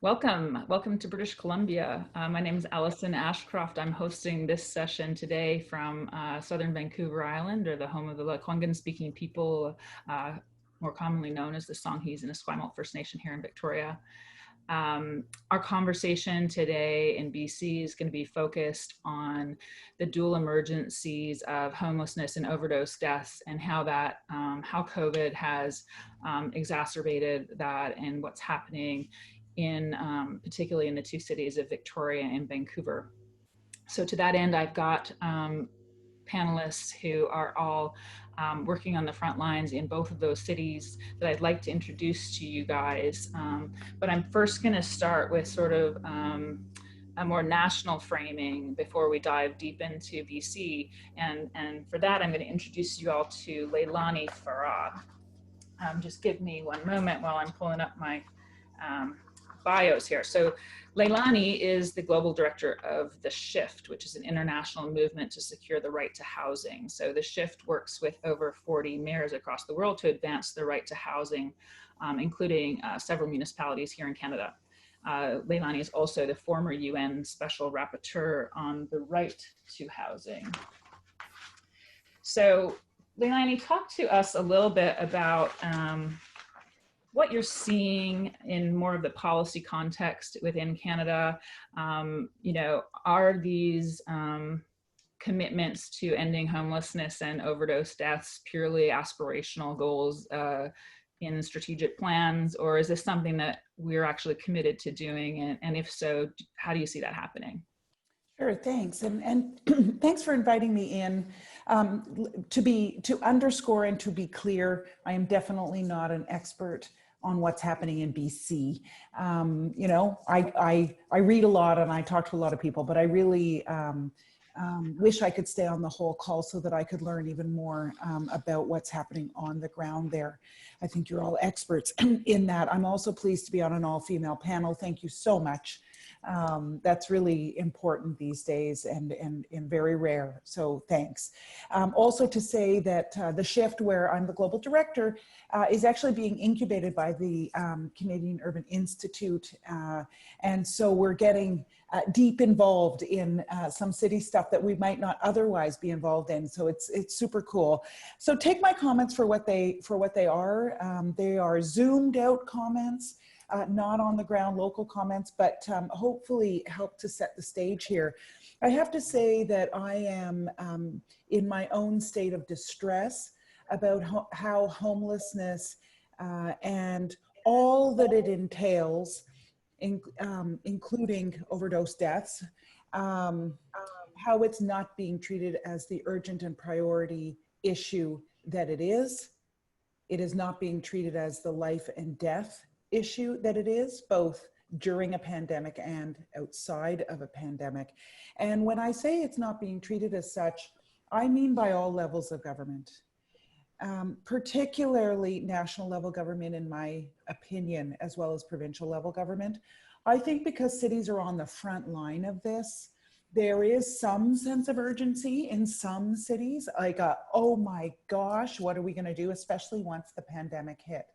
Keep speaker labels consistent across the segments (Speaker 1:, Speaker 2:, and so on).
Speaker 1: Welcome to British Columbia. My name is Allison Ashcroft. I'm hosting this session today from southern Vancouver Island, or the home of the Lekwungen-speaking people, more commonly known as the Songhees and Esquimalt First Nation here in Victoria. Our conversation today in BC is going to be focused on the dual emergencies of homelessness and overdose deaths, and how COVID has exacerbated that, and what's happening particularly in the two cities of Victoria and Vancouver. So to that end, I've got panelists who are all working on the front lines in both of those cities that I'd like to introduce to you guys. But I'm first going to start with sort of a more national framing before we dive deep into BC. And for that, I'm going to introduce you all to Leilani Farha. Just give me one moment while I'm pulling up my bios here. So Leilani is the global director of The Shift, which is an international movement to secure the right to housing. So The Shift works with over 40 mayors across the world to advance the right to housing, including several municipalities here in Canada. Leilani is also the former UN Special Rapporteur on the right to housing. So Leilani, talk to us a little bit about what you're seeing in more of the policy context within Canada. Are these commitments to ending homelessness and overdose deaths purely aspirational goals in strategic plans, or is this something that we're actually committed to doing? And if so, how do you see that happening?
Speaker 2: Sure, thanks. And thanks for inviting me in. To underscore and to be clear, I am definitely not an expert on what's happening in BC. I read a lot and I talk to a lot of people, but I really wish I could stay on the whole call so that I could learn even more about what's happening on the ground there. I think you're all experts in that. I'm also pleased to be on an all-female panel. Thank you so much. That's really important these days and very rare, so thanks. Also to say that The Shift, where I'm the global director, is actually being incubated by the Canadian Urban Institute, and so we're getting deep involved in some city stuff that we might not otherwise be involved in, so it's super cool. So take my comments for what they are. They are zoomed out comments. Not on the ground local comments, but hopefully help to set the stage here. I have to say that I am in my own state of distress about how homelessness and all that it entails, including overdose deaths, how it's not being treated as the urgent and priority issue that it is. It is not being treated as the life and death issue that it is, both during a pandemic and outside of a pandemic. And when I say it's not being treated as such, I mean by all levels of government, particularly national level government, in my opinion, as well as provincial level government. I think because cities are on the front line of this, there is some sense of urgency in some cities, like, oh my gosh, what are we gonna do, especially once the pandemic hit.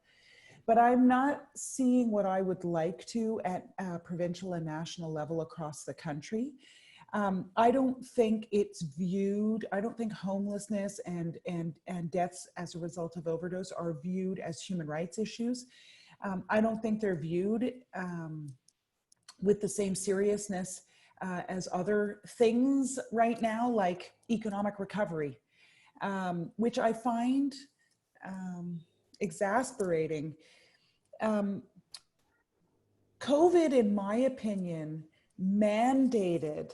Speaker 2: But I'm not seeing what I would like to at provincial and national level across the country. I don't think it's viewed, I don't think homelessness and deaths as a result of overdose are viewed as human rights issues. I don't think they're viewed with the same seriousness as other things right now, like economic recovery, which I find exasperating. COVID, in my opinion, mandated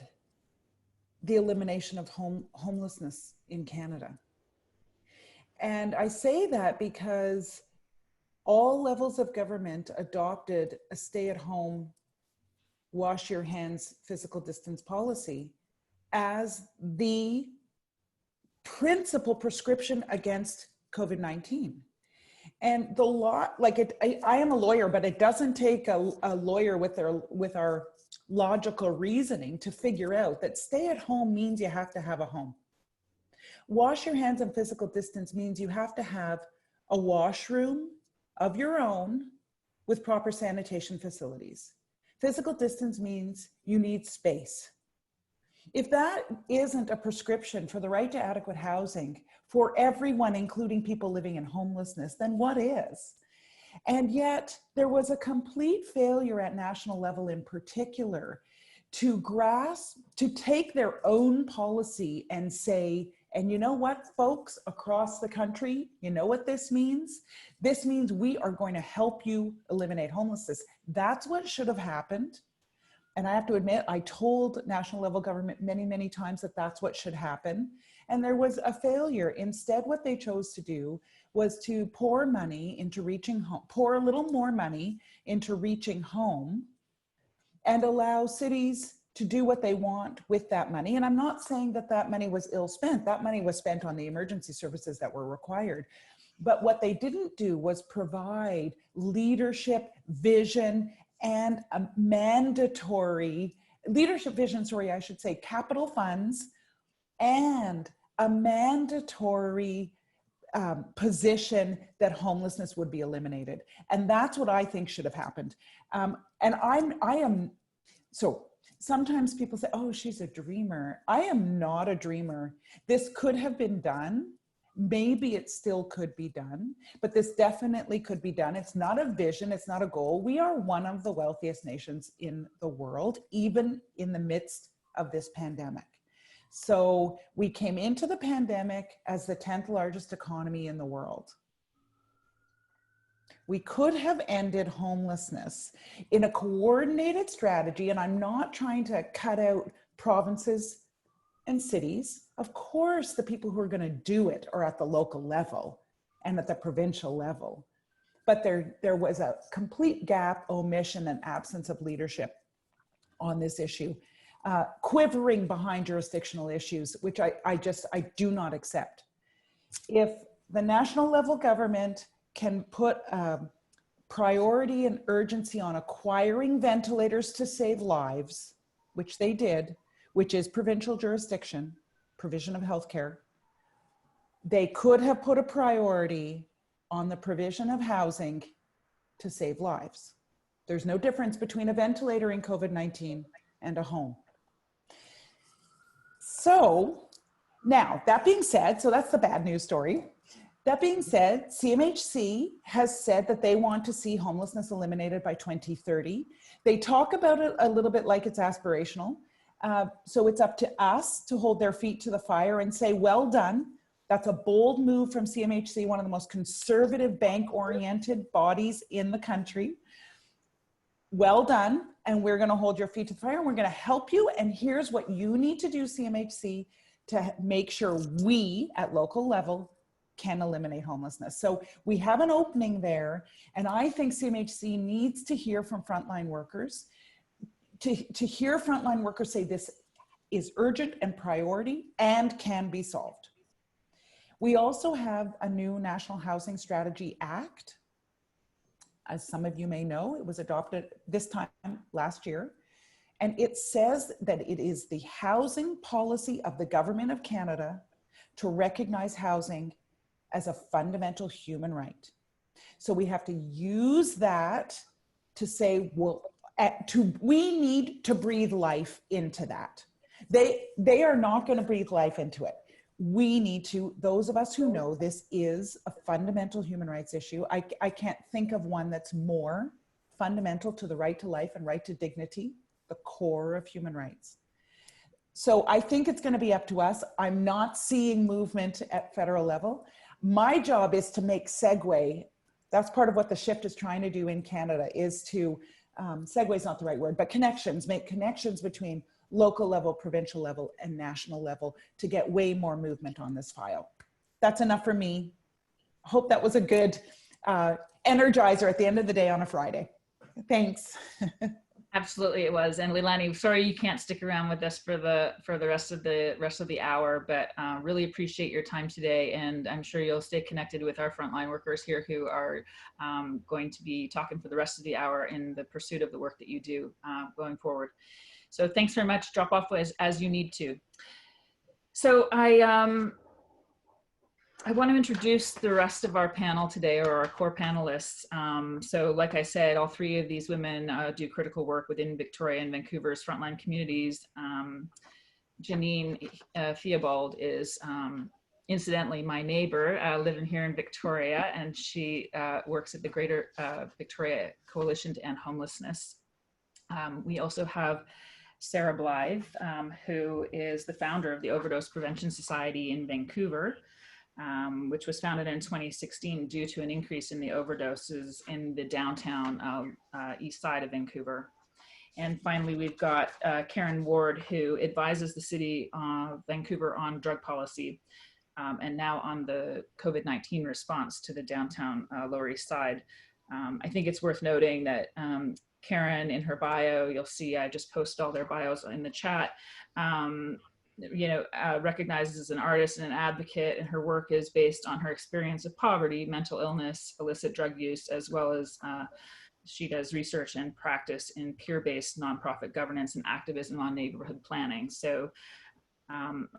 Speaker 2: the elimination of homelessness in Canada. And I say that because all levels of government adopted a stay-at-home, wash your hands, physical distance policy as the principal prescription against COVID-19. And the law, like I am a lawyer, but it doesn't take a lawyer with our logical reasoning to figure out that stay at home means you have to have a home. Wash your hands and physical distance means you have to have a washroom of your own with proper sanitation facilities. Physical distance means you need space. If that isn't a prescription for the right to adequate housing for everyone, including people living in homelessness, then what is? And yet there was a complete failure at national level in particular to grasp, to take their own policy and say, and you know what, folks across the country, you know what this means? This means we are going to help you eliminate homelessness. That's what should have happened. And I have to admit, I told national level government many, many times that that's what should happen. And there was a failure. Instead, what they chose to do was to pour money into reaching home, pour a little more money into reaching home, and allow cities to do what they want with that money. And I'm not saying that that money was ill spent. That money was spent on the emergency services that were required. But what they didn't do was provide leadership, vision, and a mandatory leadership vision, sorry, I should say capital funds and a mandatory position that homelessness would be eliminated. And that's what I think should have happened. So sometimes people say, oh, she's a dreamer. I am not a dreamer. This could have been done. Maybe it still could be done, but this definitely could be done. It's not a vision. It's not a goal. We are one of the wealthiest nations in the world, even in the midst of this pandemic. So we came into the pandemic as the 10th largest economy in the world. We could have ended homelessness in a coordinated strategy, and I'm not trying to cut out provinces and cities. Of course, the people who are going to do it are at the local level and at the provincial level. But there was a complete gap, omission, and absence of leadership on this issue, quivering behind jurisdictional issues, which I do not accept. If the national level government can put priority and urgency on acquiring ventilators to save lives, which they did, which is provincial jurisdiction, provision of healthcare, they could have put a priority on the provision of housing to save lives. There's no difference between a ventilator in COVID-19 and a home. So now, that being said, so that's the bad news story. That being said, CMHC has said that they want to see homelessness eliminated by 2030. They talk about it a little bit like it's aspirational. So it's up to us to hold their feet to the fire and say, well done. That's a bold move from CMHC, one of the most conservative bank-oriented bodies in the country. Well done. And we're going to hold your feet to the fire and we're going to help you. And here's what you need to do, CMHC, to make sure we at local level can eliminate homelessness. So we have an opening there. And I think CMHC needs to hear from frontline workers, to hear frontline workers say this is urgent and priority and can be solved. We also have a new National Housing Strategy Act. As some of you may know, it was adopted this time last year. And it says that it is the housing policy of the Government of Canada to recognize housing as a fundamental human right. So we have to use that to say, well, we need to breathe life into that. They are not going to breathe life into it. We need to, those of us who know this is a fundamental human rights issue. I can't think of one that's more fundamental to the right to life and right to dignity, the core of human rights. So I think it's going to be up to us. I'm not seeing movement at federal level. My job is to make segue. That's part of what the shift is trying to do in Canada, is to, segue is not the right word, but connections, make connections between local level, provincial level, and national level to get way more movement on this file. That's enough for me. Hope that was a good energizer at the end of the day on a Friday. Thanks.
Speaker 1: Absolutely, it was. And Leilani, sorry you can't stick around with us for the rest of the hour, but really appreciate your time today. And I'm sure you'll stay connected with our frontline workers here who are going to be talking for the rest of the hour in the pursuit of the work that you do going forward. So thanks very much. Drop off as you need to. So I want to introduce the rest of our panel today, or our core panelists. So like I said, all three of these women do critical work within Victoria and Vancouver's frontline communities. Janine Theobald is incidentally my neighbor, living here in Victoria, and she works at the Greater Victoria Coalition to End Homelessness. We also have Sarah Blyth, who is the founder of the Overdose Prevention Society in Vancouver, which was founded in 2016 due to an increase in the overdoses in the downtown east side of Vancouver. And finally, we've got Karen Ward, who advises the city of Vancouver on drug policy, and now on the COVID-19 response to the downtown Lower East Side. I think it's worth noting that Karen, in her bio, you'll see I just post all their bios in the chat, recognized as an artist and an advocate, and her work is based on her experience of poverty, mental illness, illicit drug use, as well as she does research and practice in peer-based nonprofit governance and activism on neighborhood planning, so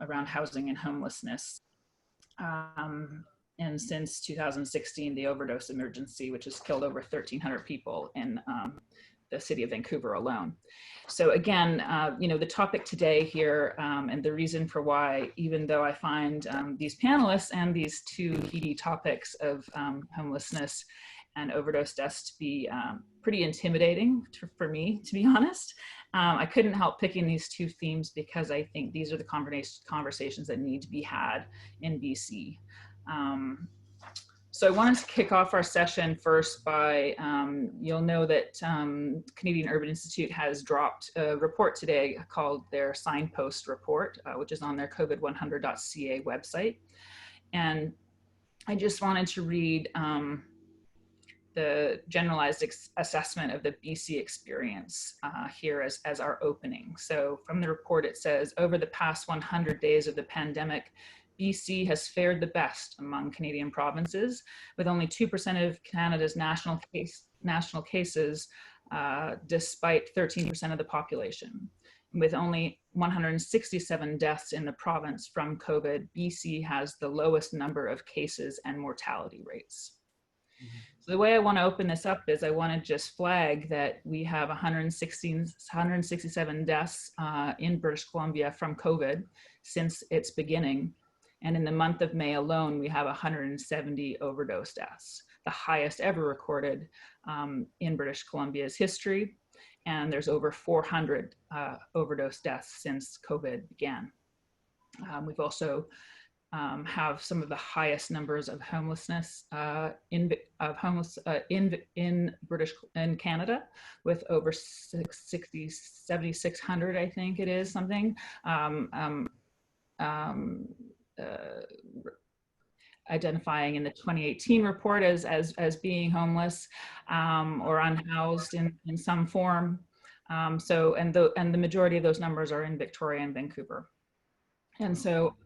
Speaker 1: around housing and homelessness. And since 2016, the overdose emergency, which has killed over 1,300 people in the city of Vancouver alone. So again, the topic today here, and the reason for why, even though I find these panelists and these two key topics of homelessness and overdose deaths to be pretty intimidating for me, to be honest, I couldn't help picking these two themes because I think these are the conversations that need to be had in BC. So I wanted to kick off our session first by, you'll know that Canadian Urban Institute has dropped a report today called their Signpost report, which is on their COVID100.ca website. And I just wanted to read the generalized assessment of the BC experience here as our opening. So from the report, it says, over the past 100 days of the pandemic, BC has fared the best among Canadian provinces, with only 2% of Canada's national cases, despite 13% of the population. With only 167 deaths in the province from COVID, BC has the lowest number of cases and mortality rates. So the way I want to open this up is I want to just flag that we have 167 deaths in British Columbia from COVID since its beginning. And in the month of May alone, we have 170 overdose deaths, the highest ever recorded in British Columbia's history. And there's over 400 overdose deaths since COVID began. We've also have some of the highest numbers of homelessness in Canada, with over 7,600, I think it is, something. Identifying in the 2018 report as being homeless or unhoused in some form. And the majority of those numbers are in Victoria and Vancouver. And so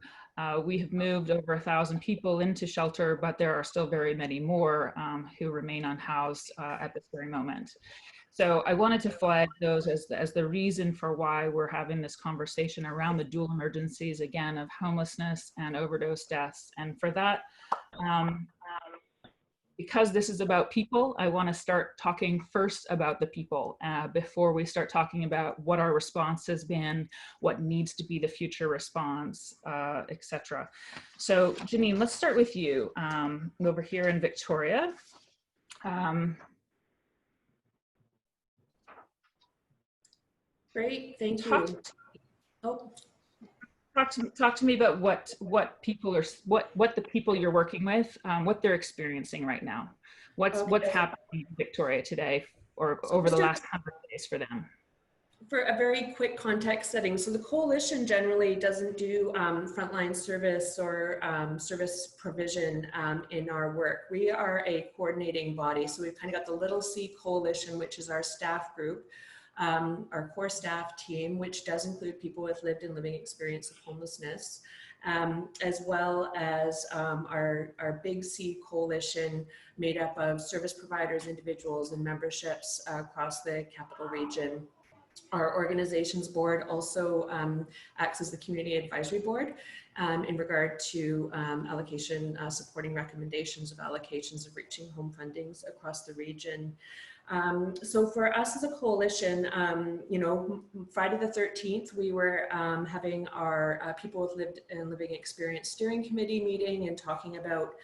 Speaker 1: we have moved over 1,000 people into shelter, but there are still very many more who remain unhoused at this very moment. So I wanted to flag those as the reason for why we're having this conversation around the dual emergencies, again, of homelessness and overdose deaths. And for that, because this is about people, I want to start talking first about the people before we start talking about what our response has been, what needs to be the future response, etc. So Janine, let's start with you over here in Victoria.
Speaker 3: Great, thank you.
Speaker 1: Talk to me about what the people you're working with, what they're experiencing right now. What's happening in Victoria today or over the last 100 days for them?
Speaker 3: For a very quick context setting, so the coalition generally doesn't do frontline service or service provision in our work. We are a coordinating body, so we've kind of got the Little C Coalition, which is our staff group. Our core staff team, which does include people with lived and living experience of homelessness, as well as our Big C Coalition made up of service providers, individuals, and memberships across the capital region. Our organizations board also acts as the community advisory board, in regard to allocation, supporting recommendations of allocations of reaching home fundings across the region. So for us as a coalition, you know, Friday the 13th, we were having our People with Lived and Living Experience Steering Committee meeting and talking about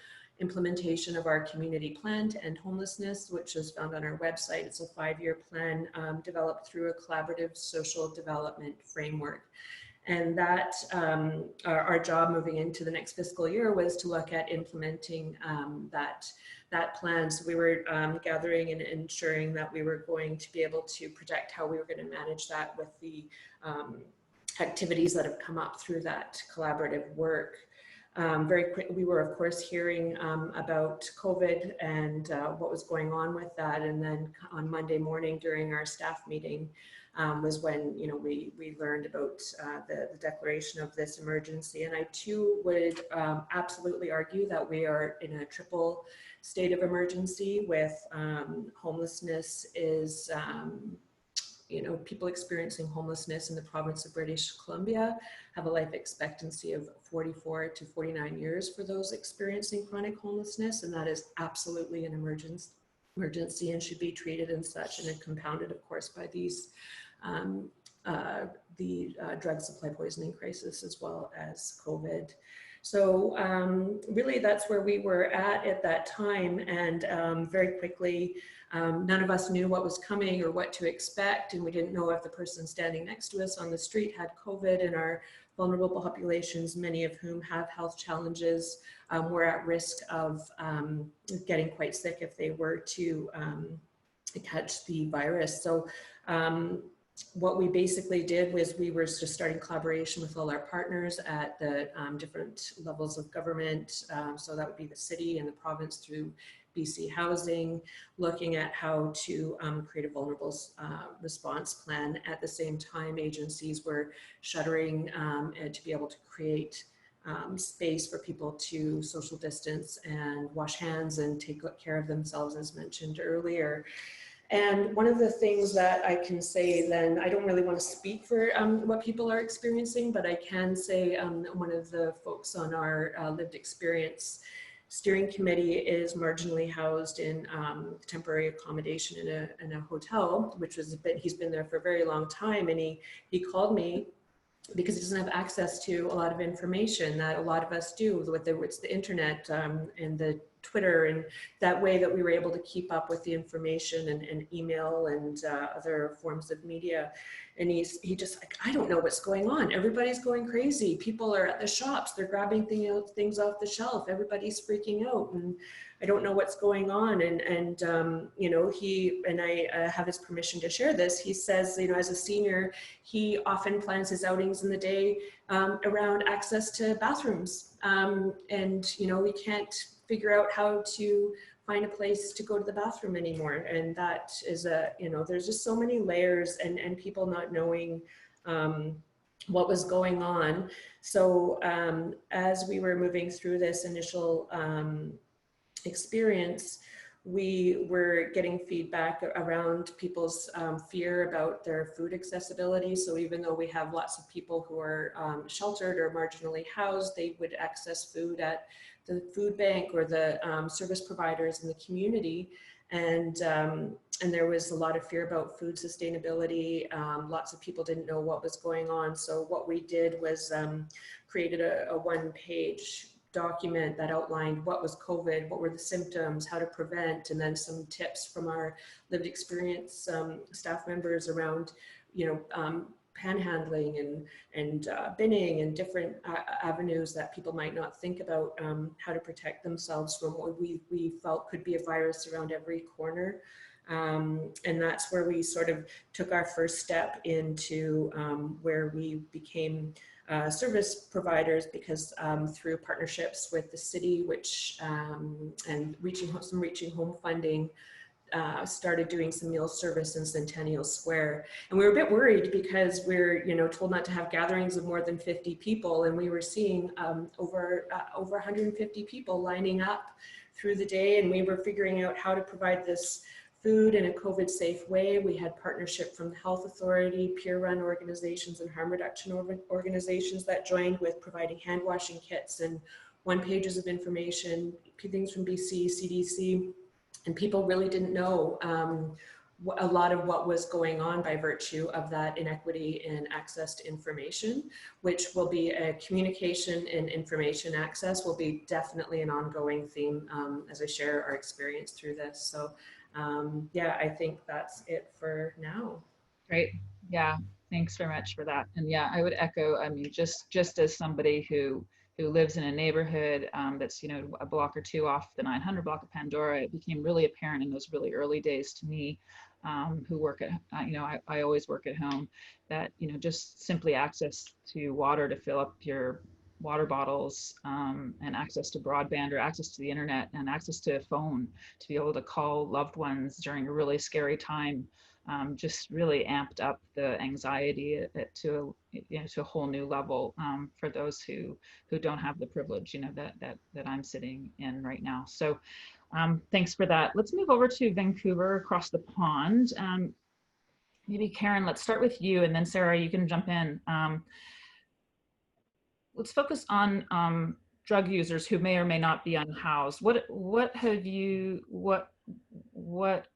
Speaker 3: implementation of our community plan to end homelessness, which is found on our website. It's a 5-year plan developed through a collaborative social development framework. And that our job moving into the next fiscal year was to look at implementing that plan. So we were gathering and ensuring that we were going to be able to project how we were going to manage that with the activities that have come up through that collaborative work. Very quick, we were of course hearing about COVID and what was going on with that. And then on Monday morning during our staff meeting was when, you know, we learned about the declaration of this emergency. And I too would absolutely argue that we are in a triple state of emergency with homelessness is, you know, people experiencing homelessness in the province of British Columbia have a life expectancy of 44 to 49 years for those experiencing chronic homelessness. And that is absolutely an emergency and should be treated as such, and compounded, of course, by these the drug supply poisoning crisis as well as COVID. So really that's where we were at that time. And very quickly, none of us knew what was coming or what to expect. And we didn't know if the person standing next to us on the street had COVID, and our vulnerable populations, many of whom have health challenges, were at risk of getting quite sick if they were to catch the virus. So what we basically did was we were just starting collaboration with all our partners at the different levels of government. So that would be the city and the province through BC Housing, looking at how to create a vulnerable response plan. At the same time, agencies were shuttering to be able to create space for people to social distance and wash hands and take care of themselves, as mentioned earlier. And one of the things that I can say then, I don't really want to speak for what people are experiencing, but I can say one of the folks on our lived experience steering committee is marginally housed in temporary accommodation in a hotel, which was he's been there for a very long time. And he called me because he doesn't have access to a lot of information that a lot of us do, whether it's the internet and the Twitter, and that way that we were able to keep up with the information and email and other forms of media. And he just like, I don't know what's going on. Everybody's going crazy. People are at the shops. They're grabbing things off the shelf. Everybody's freaking out. And I don't know what's going on. And you know, I have his permission to share this. He says, you know, as a senior, he often plans his outings in the day around access to bathrooms. And, you know, we can't figure out how to find a place to go to the bathroom anymore. And that is you know, there's just so many layers and people not knowing what was going on. So as we were moving through this initial experience, we were getting feedback around people's fear about their food accessibility. So even though we have lots of people who are sheltered or marginally housed, they would access food at the food bank or the service providers in the community. And there was a lot of fear about food sustainability. Lots of people didn't know what was going on. So what we did was created a one-page document that outlined what was COVID, what were the symptoms, how to prevent, and then some tips from our lived experience staff members around, you know, panhandling and binning and different avenues that people might not think about how to protect themselves from what we felt could be a virus around every corner. And that's where we sort of took our first step into where we became service providers, because through partnerships with the city, which and reaching home funding, started doing some meal service in Centennial Square. And we were a bit worried because we're, you know, told not to have gatherings of more than 50 people. And we were seeing over 150 people lining up through the day. And we were figuring out how to provide this food in a COVID safe way. We had partnership from the Health Authority, peer-run organizations and harm reduction organizations that joined with providing hand washing kits and one pages of information, things from BC, CDC, and people really didn't know a lot of what was going on by virtue of that inequity in access to information, which will be a communication and information access will be definitely an ongoing theme as I share our experience through this. So yeah, I think that's it for now.
Speaker 1: Great. Yeah. Thanks very much for that. And yeah, I would echo, I mean, just as somebody who lives in a neighborhood that's, you know, a block or two off the 900 block of Pandora, it became really apparent in those really early days to me, who work at, you know, I always work at home, that, you know, just simply access to water to fill up your water bottles, and access to broadband or access to the internet and access to a phone to be able to call loved ones during a really scary time, just really amped up the anxiety to a whole new level, for those who don't have the privilege, you know, that I'm sitting in right now. So thanks for that. Let's move over to Vancouver across the pond. Maybe Karen, let's start with you, and then Sarah, you can jump in. Let's focus on drug users who may or may not be unhoused. What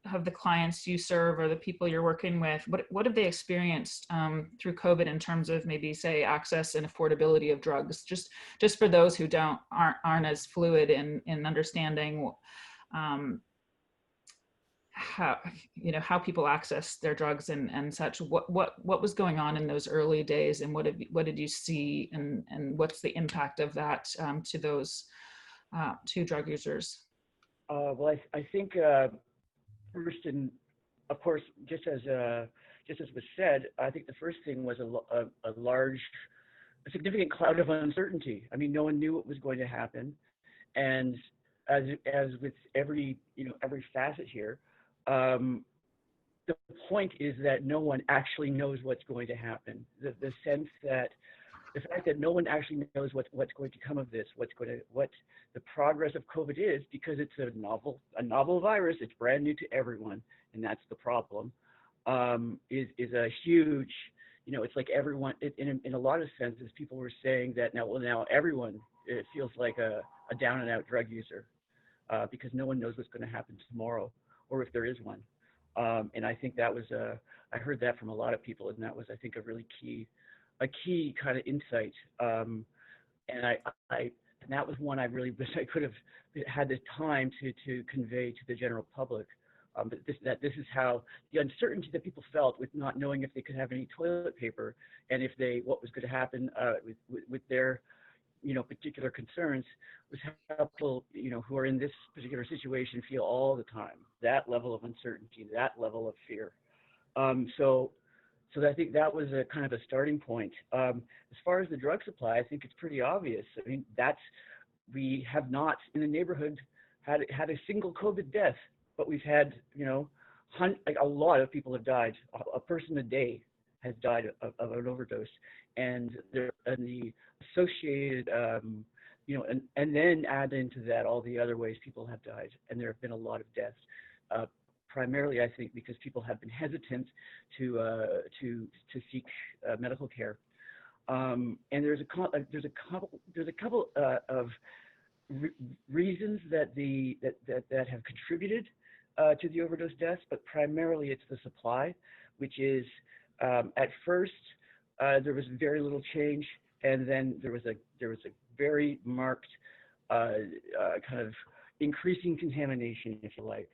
Speaker 1: have the clients you serve or the people you're working with, what have they experienced through COVID in terms of maybe say access and affordability of drugs? Just for those who aren't as fluid in understanding how people access their drugs and such. What was going on in those early days, and what did you see, and what's the impact of that to those to drug users?
Speaker 4: Well, I think first, and of course, just as was said, I think the first thing was a significant cloud of uncertainty. I mean, no one knew what was going to happen, and as with every facet here, the point is that no one actually knows what's going to happen. The sense that the fact that no one actually knows what's going to come of this, what the progress of COVID is, because it's a novel virus. It's brand new to everyone, and that's the problem. Is a huge, it's like everyone. In a lot of senses, people were saying that now everyone, it feels like a down and out drug user, because no one knows what's going to happen tomorrow, or if there is one. And I think that was I heard that from a lot of people, and that was, I think, a really key kind of insight. And that was one I really wish I could have had the time to convey to the general public. That this is how the uncertainty that people felt with not knowing if they could have any toilet paper, and what was going to happen with their particular concerns, was how people who are in this particular situation feel all the time. That level of uncertainty, that level of fear. So I think that was a kind of a starting point. As far as the drug supply, I think it's pretty obvious. I mean, we have not in the neighborhood had a single COVID death, but we've had a lot of people have died. A person a day has died of an overdose, and the associated and then add into that all the other ways people have died, and there have been a lot of deaths. Primarily, I think, because people have been hesitant to seek medical care, and there's a couple of reasons that have contributed to the overdose deaths, but primarily it's the supply, which is at first there was very little change, and then there was a very marked kind of increasing contamination, if you like.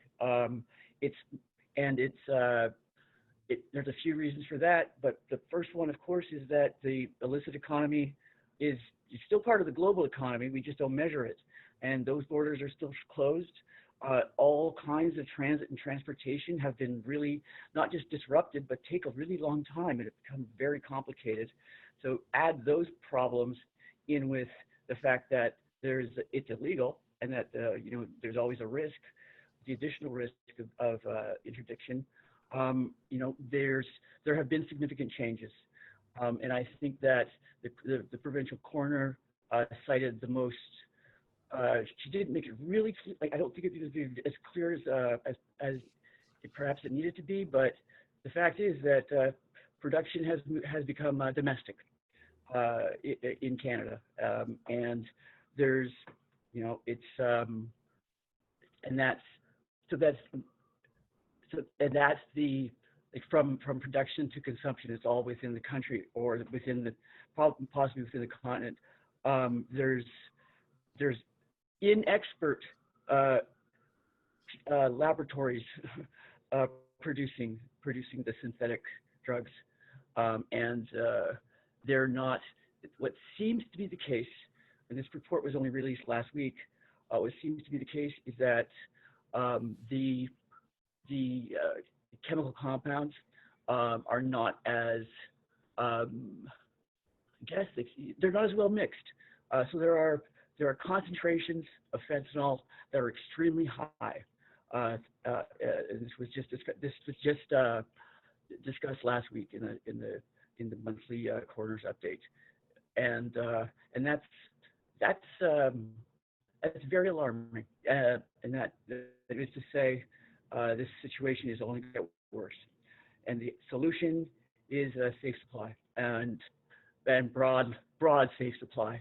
Speaker 4: There's a few reasons for that, but the first one, of course, is that the illicit economy is still part of the global economy. We just don't measure it, and those borders are still closed. All kinds of transit and transportation have been really not just disrupted, but take a really long time, and it's become very complicated. So add those problems in with the fact that it's illegal, and that there's always a risk, the additional risk of interdiction. There have been significant changes, and I think that the provincial coroner cited the most. She didn't make it really clear. Like, I don't think it was as clear as perhaps it needed to be, but the fact is that production has become domestic in Canada, and there's, you know, it's and that's so that's and that's the, like, from production to consumption. It's all within the country or within the, possibly within the continent. There's inexpert laboratories producing the synthetic drugs, and they're not. What seems to be the case, and this report was only released last week. What seems to be the case is that the chemical compounds are not as, I guess they're not as well mixed. So there are concentrations of fentanyl that are extremely high. This was just discussed last week in the monthly coroner's update, and that's very alarming. And that is to say, this situation is only going to get worse, and the solution is a safe supply and broad safe supply,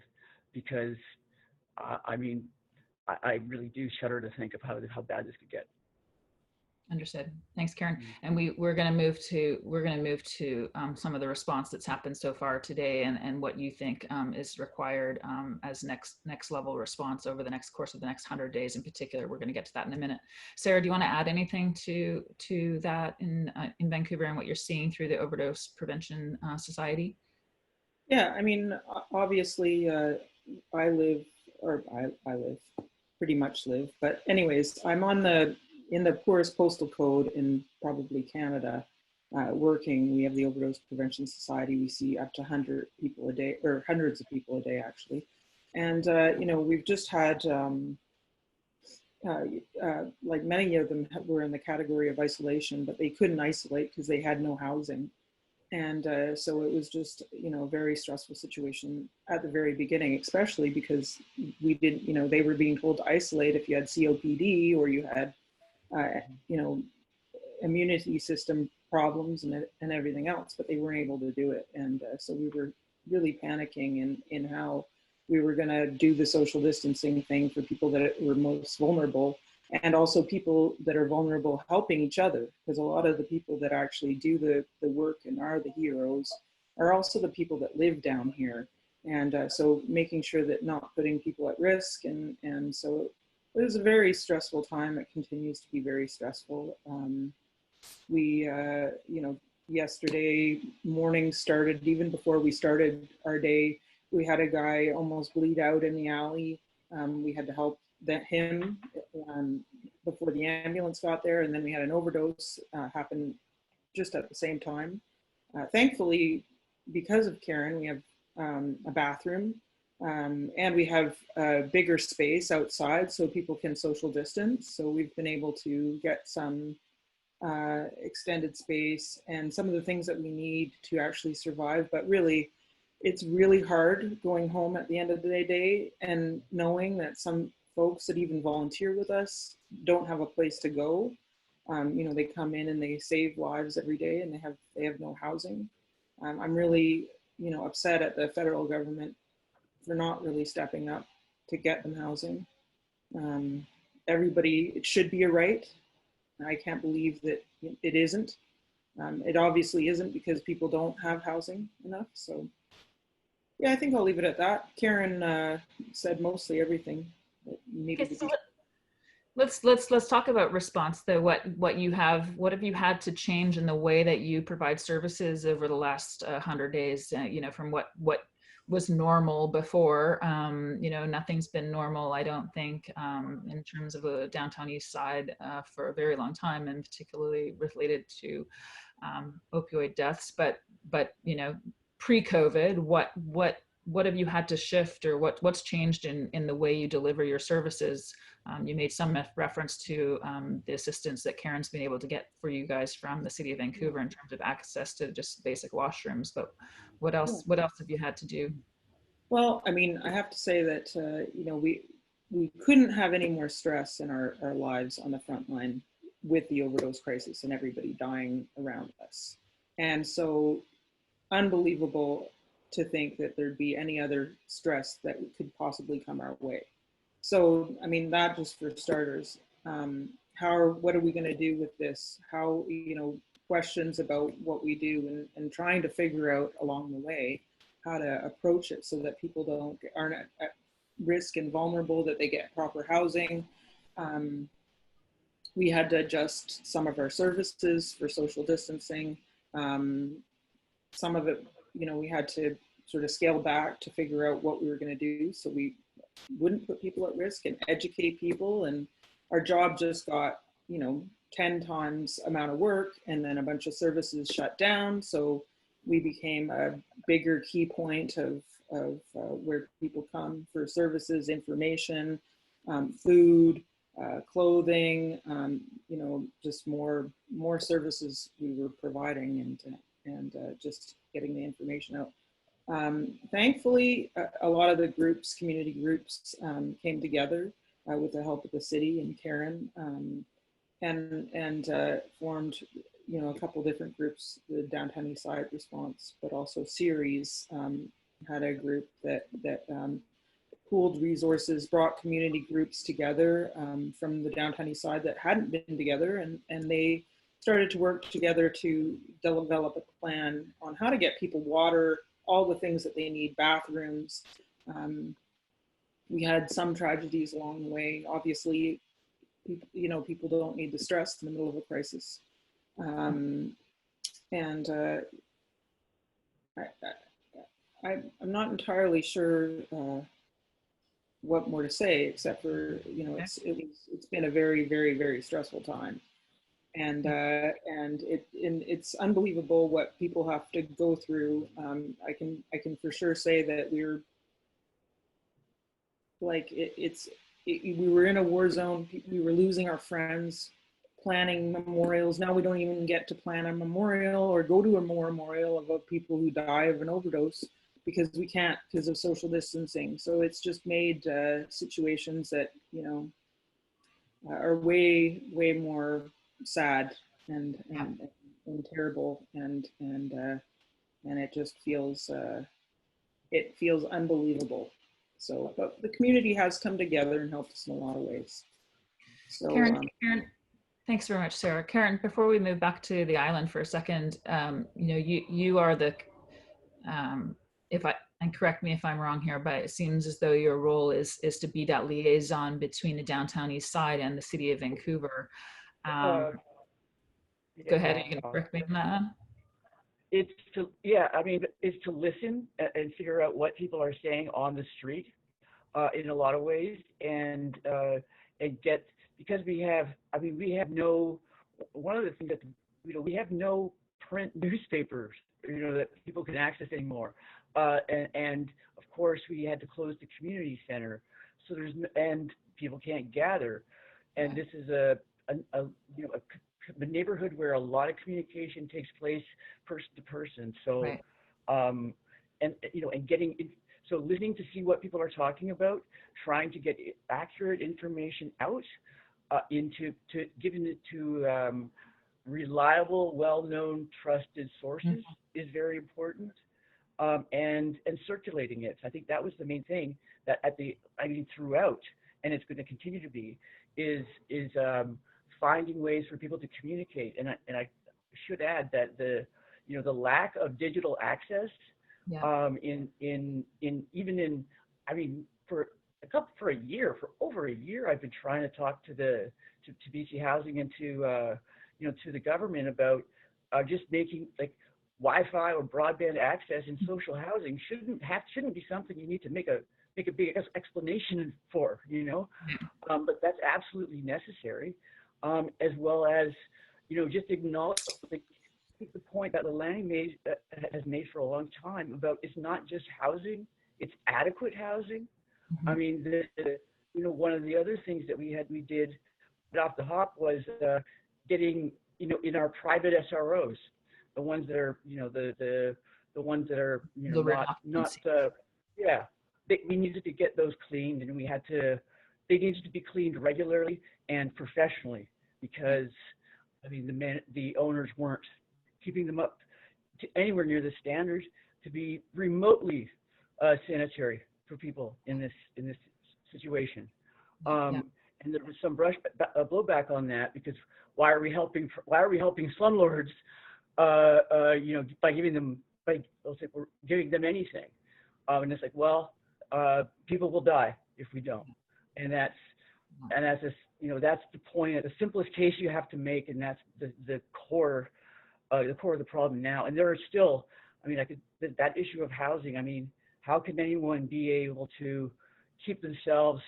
Speaker 4: because I mean, I really do shudder to think of how bad this could get.
Speaker 1: Understood. Thanks, Karen. And we're going to move to some of the response that's happened so far today, and what you think is required as next level response over the course of the next 100 days in particular. We're going to get to that in a minute. Sarah, do you want to add anything to that in Vancouver and what you're seeing through the Overdose Prevention Society?
Speaker 5: Yeah, I mean, obviously, I pretty much live, but anyways, I'm in the poorest postal code in probably Canada, working. We have the Overdose Prevention Society. We see up to 100 people a day, or hundreds of people a day actually. And, you know, we've just had, like many of them were in the category of isolation, but they couldn't isolate because they had no housing. And so it was just, you know, a very stressful situation at the very beginning, especially because we didn't, you know, they were being told to isolate if you had COPD or you had, you know, immunity system problems and everything else, but they weren't able to do it. And so we were really panicking in how we were going to do the social distancing thing for people that were most vulnerable, and also people that are vulnerable helping each other, because a lot of the people that actually do the work and are the heroes are also the people that live down here. And so making sure that not putting people at risk. And so it was a very stressful time. It continues to be very stressful. We, you know, yesterday morning started, even before we started our day, we had a guy almost bleed out in the alley. We had to help him before the ambulance got there, and then we had an overdose happen just at the same time. Thankfully, because of Karen, we have a bathroom, and we have a bigger space outside so people can social distance. So we've been able to get some extended space and some of the things that we need to actually survive. But really, it's really hard going home at the end of the day and knowing that some folks that even volunteer with us don't have a place to go. You know, they come in and they save lives every day, and they have no housing. I'm really, you know, upset at the federal government for not really stepping up to get them housing. Everybody, it should be a right. I can't believe that it isn't. It obviously isn't, because people don't have housing enough. So yeah, I think I'll leave it at that. Karen said mostly everything that needed to be.
Speaker 1: Let's talk about response though. What have you had to change in the way that you provide services over the last 100 days? You know, from what was normal before. You know, nothing's been normal, I don't think, in terms of the downtown Eastside for a very long time, and particularly related to opioid deaths. But you know, pre-COVID, what have you had to shift, or what's changed in the way you deliver your services? You made some reference to the assistance that Karen's been able to get for you guys from the City of Vancouver in terms of access to just basic washrooms, but what else have you had to do?
Speaker 5: Well, I mean, I have to say that, you know, we couldn't have any more stress in our lives on the front line. with the overdose crisis and everybody dying around us. And so unbelievable to think that there'd be any other stress that could possibly come our way. So, I mean, that just for starters, what are we going to do with this? How, questions about what we do and trying to figure out along the way how to approach it so that people aren't at risk and vulnerable, that they get proper housing. We had to adjust some of our services for social distancing. Some of it, we had to sort of scale back to figure out what we were going to do so we wouldn't put people at risk and educate people. And our job just got, 10 times amount of work, and then a bunch of services shut down. So we became a bigger key point of where people come for services, information, food, clothing, just more services we were providing and just getting the information out. Thankfully, a lot of the community groups came together with the help of the city and Karen and formed, a couple different groups, the Downtown Eastside response, but also Ceres had a group that pooled resources, brought community groups together from the Downtown Eastside that hadn't been together, and they started to work together to develop a plan on how to get people water, all the things that they need, bathrooms. We had some tragedies along the way. Obviously, people don't need the stress in the middle of a crisis. I'm not entirely sure what more to say, except for, it's been a very, very, very stressful time. And it's unbelievable what people have to go through. I can for sure say that we're like, we were in a war zone. We were losing our friends, planning memorials. Now we don't even get to plan a memorial or go to a memorial of people who die of an overdose because we can't because of social distancing. So it's just made situations that, are way, way more sad and terrible and it just feels unbelievable. So, but the community has come together and helped us in a lot of ways. So,
Speaker 1: Karen, thanks very much, Sarah. Karen, before we move back to the island for a second, you are the, and correct me if I'm wrong here, but it seems as though your role is to be that liaison between the Downtown Eastside and the city of Vancouver. Go ahead, are you going to correct me on that?
Speaker 4: It's to listen and figure out what people are saying on the street in a lot of ways, and get, because we have no, one of the things that, we have no print newspapers, that people can access anymore. And of course we had to close the community center. So and people can't gather. And this is a neighborhood where a lot of communication takes place person to person. So,
Speaker 1: right.
Speaker 4: And getting, so listening to see what people are talking about, trying to get accurate information out, giving it to reliable, well-known, trusted sources is very important. And circulating it. I think that was the main thing that throughout, and it's going to continue to be, is finding ways for people to communicate. And I should add that the lack of digital access, for over a year, I've been trying to talk to BC Housing and to the government about just making Wi-Fi or broadband access in social housing shouldn't be something you need to make a big explanation for, but that's absolutely necessary, as well as just acknowledge the point that Leilani has made for a long time about it's not just housing, it's adequate housing. I mean, one of the other things that we did right off the hop was getting in our private SROs. The ones that are, the ones that are, we needed to get those cleaned, and they needed to be cleaned regularly and professionally. because, I mean, the owners weren't keeping them up to anywhere near the standard to be remotely sanitary for people in this situation. And there was some blowback on that, because why are we helping slumlords? You know, by giving them we're giving them anything, and it's like, well, people will die if we don't, and that's just, you know, that's the point, the simplest case you have to make, and that's the core of the problem now. And there are still, I mean, that issue of housing. I mean, how can anyone be able to keep themselves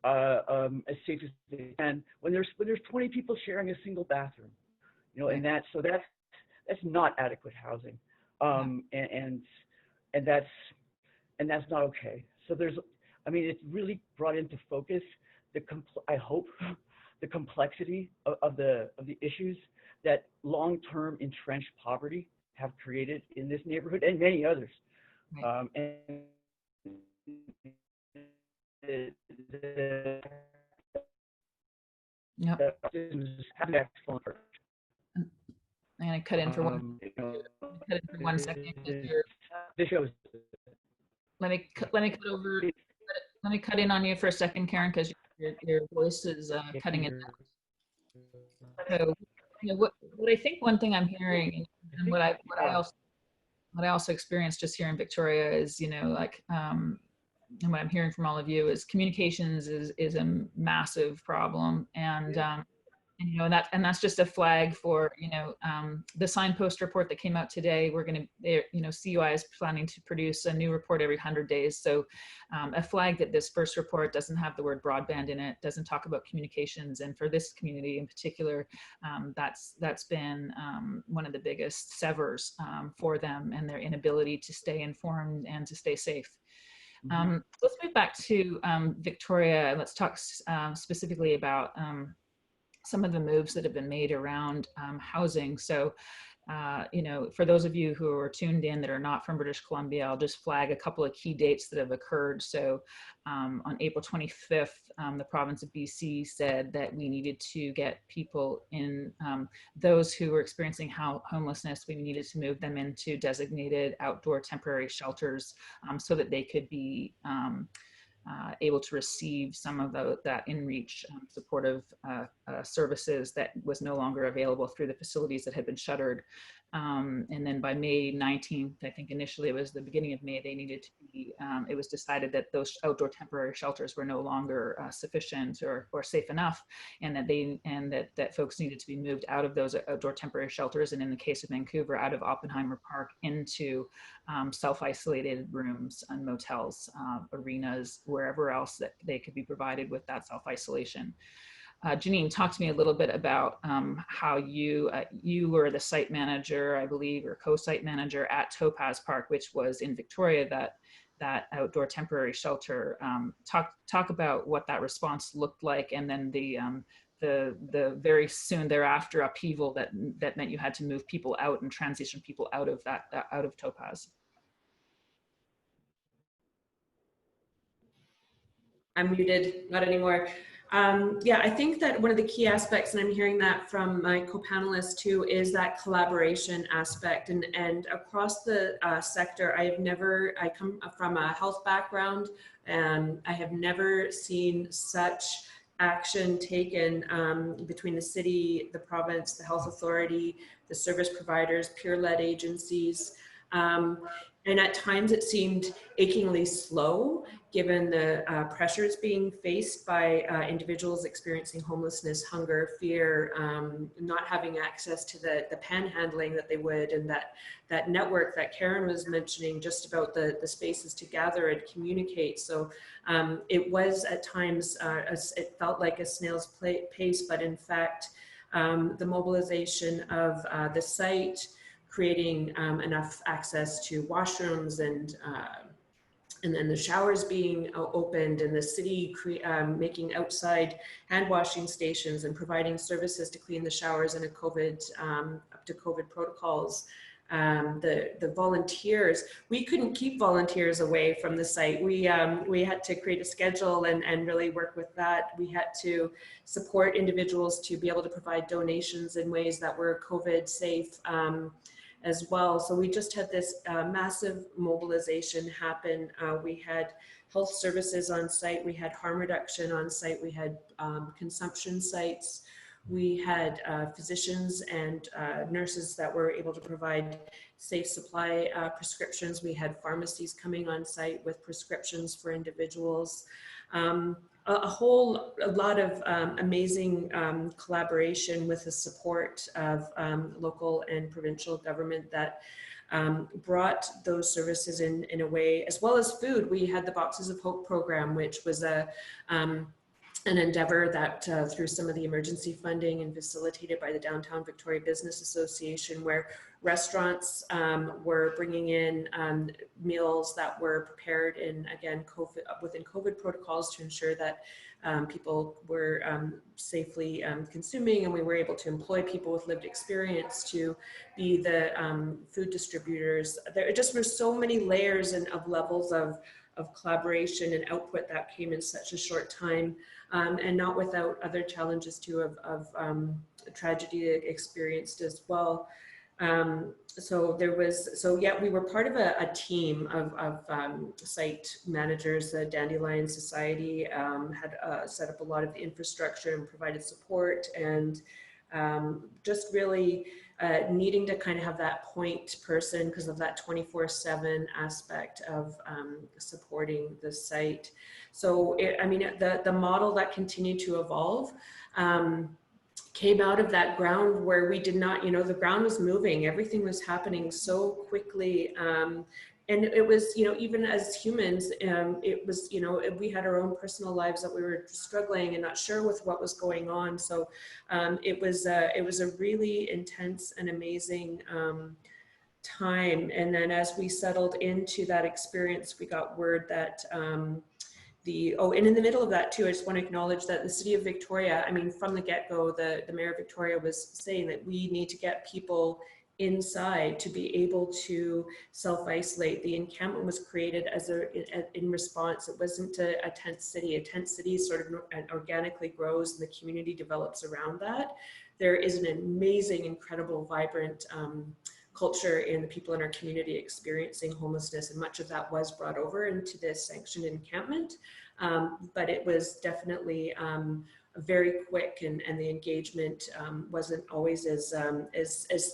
Speaker 4: as safe as they can when there's 20 people sharing a single bathroom, you know? And that's not adequate housing, and that's not okay. So I mean, it's really brought into focus I hope the complexity of the issues that long-term entrenched poverty have created in this neighborhood and many others. Right.
Speaker 1: I'm going to cut in for one second. Let me cut in on you for a second, Karen, because your voice is cutting in. So, you know, what I think one thing I'm hearing, and what I also experienced just here in Victoria is, you know, like, and what I'm hearing from all of you is communications is a massive problem, and you know, and that's just a flag for, you know, the Signpost report that came out today. You know, CUI is planning to produce a new report every 100 days. So a flag that this first report doesn't have the word broadband in it, doesn't talk about communications. And for this community in particular, that's been one of the biggest severs for them and their inability to stay informed and to stay safe. Let's move back to Victoria. Let's talk specifically about some of the moves that have been made around housing. So, you know, for those of you who are tuned in that are not from British Columbia, I'll just flag a couple of key dates that have occurred. So on April 25th, the province of BC said that we needed to get people in, those who were experiencing homelessness, we needed to move them into designated outdoor temporary shelters so that they could be able to receive some of that in-reach supportive services that was no longer available through the facilities that had been shuttered. And then by May 19th, I think initially it was the beginning of May, they needed to be, it was decided that those outdoor temporary shelters were no longer sufficient or safe enough, and that folks needed to be moved out of those outdoor temporary shelters, and in the case of Vancouver, out of Oppenheimer Park into self-isolated rooms and motels, arenas, wherever else that they could be provided with that self-isolation. Janine, talk to me a little bit about how you were the site manager, I believe, or co-site manager at Topaz Park, which was in Victoria, that outdoor temporary shelter. Talk about what that response looked like, and then the very soon thereafter upheaval that meant you had to move people out and transition people out of out of Topaz.
Speaker 3: I'm muted, not anymore. Yeah, I think that one of the key aspects, and I'm hearing that from my co-panelists too, is that collaboration aspect. And across the sector, I come from a health background, and I have never seen such action taken between the city, the province, the health authority, the service providers, peer-led agencies. And at times it seemed achingly slow, given the pressures being faced by individuals experiencing homelessness, hunger, fear, not having access to the panhandling that they would, and that network that Karen was mentioning, just about the spaces to gather and communicate. So it was at times, it felt like a snail's pace, but in fact, the mobilization of the site, creating enough access to washrooms and then the showers being opened, and the city making outside hand washing stations and providing services to clean the showers in a up to COVID protocols. the volunteers. We couldn't keep volunteers away from the site. We had to create a schedule and really work with that. We had to support individuals to be able to provide donations in ways that were COVID safe as well. So we just had this massive mobilization happen. We had health services on site, we had harm reduction on site, we had consumption sites, we had physicians and nurses that were able to provide safe supply prescriptions. We had pharmacies coming on site with prescriptions for individuals. A lot of amazing collaboration with the support of local and provincial government that brought those services in a way, as well as food. We had the Boxes of Hope program, which was an endeavor that through some of the emergency funding and facilitated by the Downtown Victoria Business Association, where restaurants were bringing in meals that were prepared in, again, within COVID protocols to ensure that people were safely consuming, and we were able to employ people with lived experience to be the food distributors. There just were so many layers and of levels of collaboration and output that came in such a short time, and not without other challenges too of tragedy experienced as well. So we were part of a team of site managers. The Dandelion Society had set up a lot of the infrastructure and provided support, and just really needing to kind of have that point person because of that 24/7 aspect of supporting the site. So the model that continued to evolve came out of that ground where we did not, the ground was moving, everything was happening so quickly. And it was, even as humans, it was, we had our own personal lives that we were struggling and not sure with what was going on. So it was a really intense and amazing time. And then as we settled into that experience, we got word that and in the middle of that too, I just want to acknowledge that the City of Victoria, from the get-go, the Mayor of Victoria was saying that we need to get people inside to be able to self-isolate. The encampment was created in response. It wasn't a tent city. A tent city sort of organically grows and the community develops around that. There is an amazing, incredible, vibrant culture in the people in our community experiencing homelessness, and much of that was brought over into this sanctioned encampment. But it was definitely very quick, and the engagement wasn't always as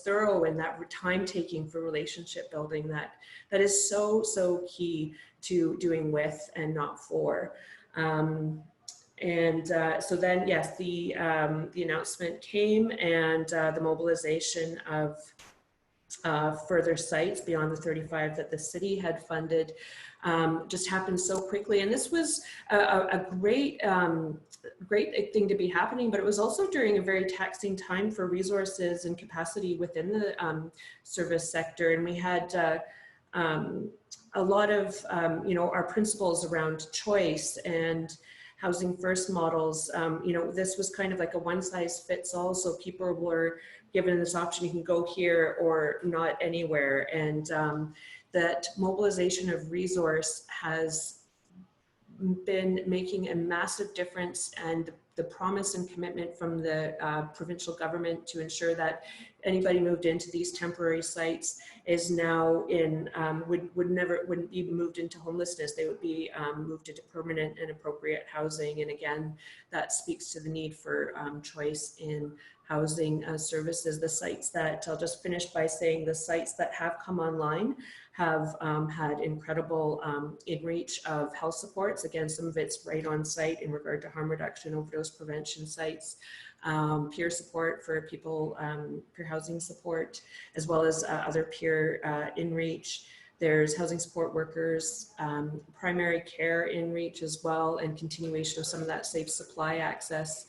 Speaker 3: thorough, and that time taking for relationship building that is so key to doing with and not for. So then, yes, the announcement came, and the mobilization of further sites beyond the 35 that the city had funded just happened so quickly. And this was a great thing to be happening, but it was also during a very taxing time for resources and capacity within the service sector. And we had a lot of, our principles around choice and housing first models. This was kind of like a one size fits all. So people were given this option, you can go here or not anywhere. And that mobilization of resource has been making a massive difference, and the promise and commitment from the provincial government to ensure that anybody moved into these temporary sites is now wouldn't be moved into homelessness. They would be moved into permanent and appropriate housing. And again, that speaks to the need for choice in housing services. The sites that, I'll just finish by saying, the sites that have come online have had incredible in-reach of health supports. Again, some of it's right on site in regard to harm reduction, overdose prevention sites, peer support for people, peer housing support, as well as other peer in-reach. There's housing support workers, primary care in-reach as well, and continuation of some of that safe supply access,